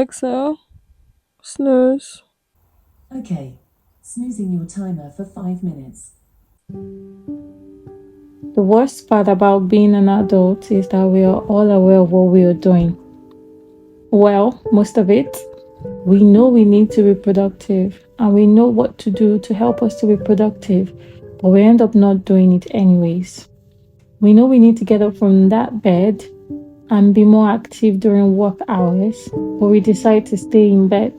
Alexa, snooze. Okay, snoozing your timer for 5 minutes. The worst part about being an adult is that we are all aware of what we are doing. Well, most of it. We know we need to be productive and we know what to do to help us to be productive, but we end up not doing it anyways. We know we need to get up from that bed and be more active during work hours, but we decide to stay in bed.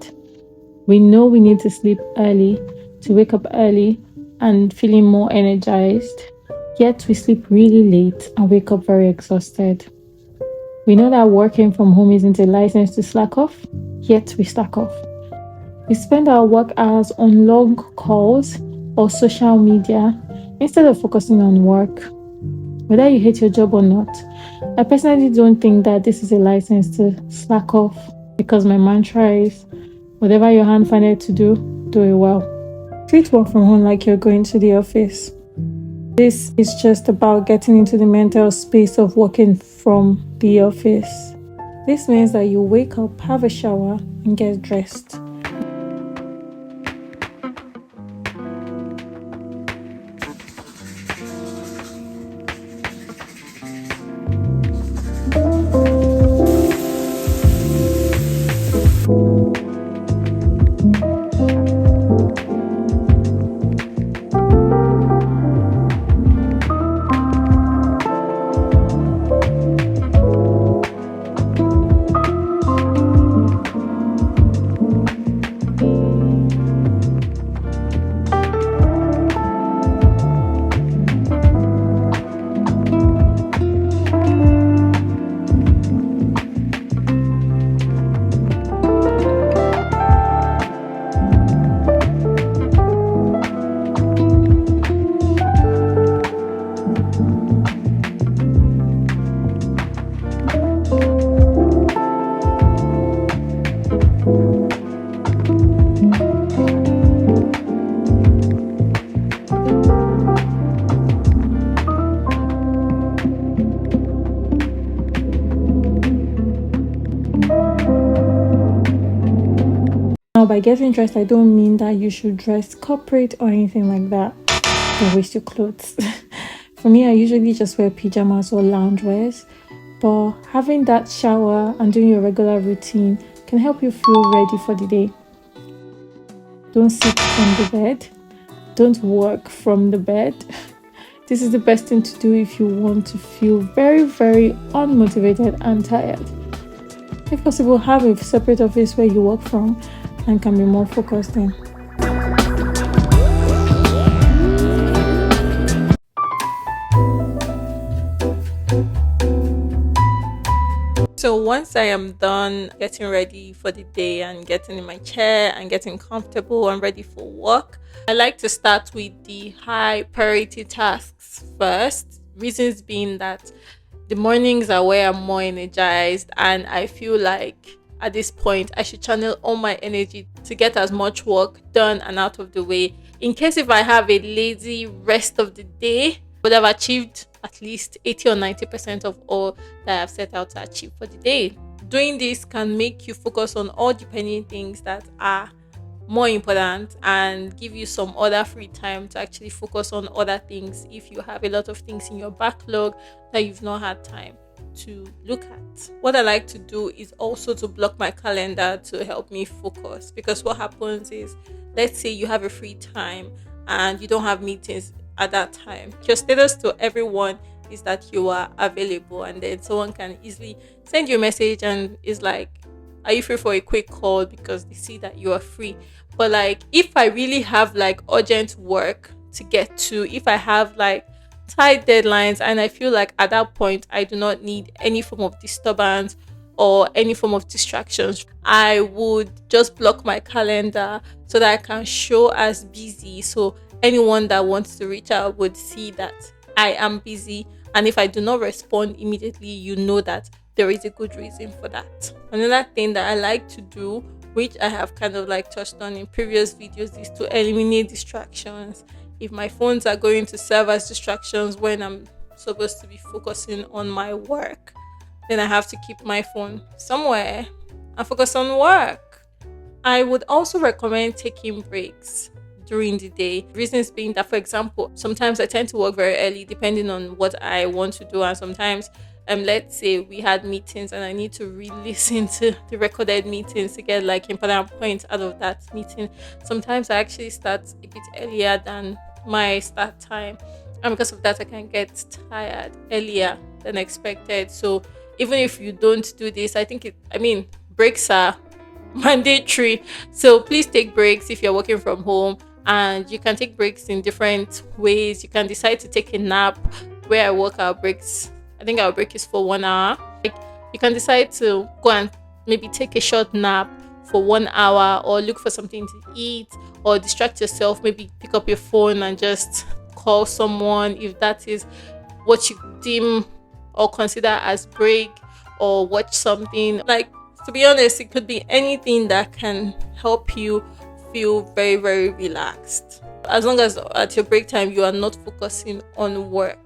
We know we need to sleep early, to wake up early and feeling more energized, yet we sleep really late and wake up very exhausted. We know that working from home isn't a license to slack off, yet we slack off. We spend our work hours on long calls or social media instead of focusing on work. Whether you hate your job or not, I personally don't think that this is a license to slack off because my mantra is whatever your hand find it to do it well. Treat work from home like you're going to the office. This is just about getting into the mental space of working from the office. This means that you wake up, have a shower, and get dressed. Now, by getting dressed, I don't mean that you should dress corporate or anything like that. Don't waste your clothes. For me, I usually just wear pajamas or loungewears, but having that shower and doing your regular routine can help you feel ready for the day. Don't sit on the bed. Don't work from the bed. This is the best thing to do if you want to feel very, very unmotivated and tired. If possible, have a separate office where you work from and can be more focused in. So once I am done getting ready for the day and getting in my chair and getting comfortable and ready for work, I like to start with the high priority tasks first. Reasons being that the mornings are where I'm more energized and I feel like at this point I should channel all my energy to get as much work done and out of the way. In case if I have a lazy rest of the day, would have achieved at least 80 or 90% of all that I've set out to achieve for the day. Doing this can make you focus on all the pending things that are more important and give you some other free time to actually focus on other things if you have a lot of things in your backlog that you've not had time to look at. What I like to do is also to block my calendar to help me focus, because what happens is, let's say you have a free time and you don't have meetings at that time, your status to everyone is that you are available, and then someone can easily send you a message and is like, are you free for a quick call, because they see that you are free. But like, if I really have like urgent work to get to, if I have like tight deadlines and I feel like at that point I do not need any form of disturbance or any form of distractions, I would just block my calendar so that I can show as busy. So anyone that wants to reach out would see that I am busy. And if I do not respond immediately, you know that there is a good reason for that. Another thing that I like to do, which I have kind of like touched on in previous videos, is to eliminate distractions. If my phones are going to serve as distractions when I'm supposed to be focusing on my work, then I have to keep my phone somewhere and focus on work. I would also recommend taking breaks during the day. Reasons being that, for example, sometimes I tend to work very early depending on what I want to do, and sometimes let's say we had meetings and I need to re-listen to the recorded meetings to get like important points out of that meeting. Sometimes I actually start a bit earlier than my start time, and because of that I can get tired earlier than expected. So even if you don't do this, breaks are mandatory. So please take breaks if you're working from home, and you can take breaks in different ways. You can decide to take a nap. Where I work, our breaks, I think our break is for 1 hour. Like, you can decide to go and maybe take a short nap for 1 hour, or look for something to eat, or distract yourself. Maybe pick up your phone and just call someone if that is what you deem or consider as break, or watch something. Like, to be honest, it could be anything that can help you feel very, very relaxed. As long as at your break time you are not focusing on work.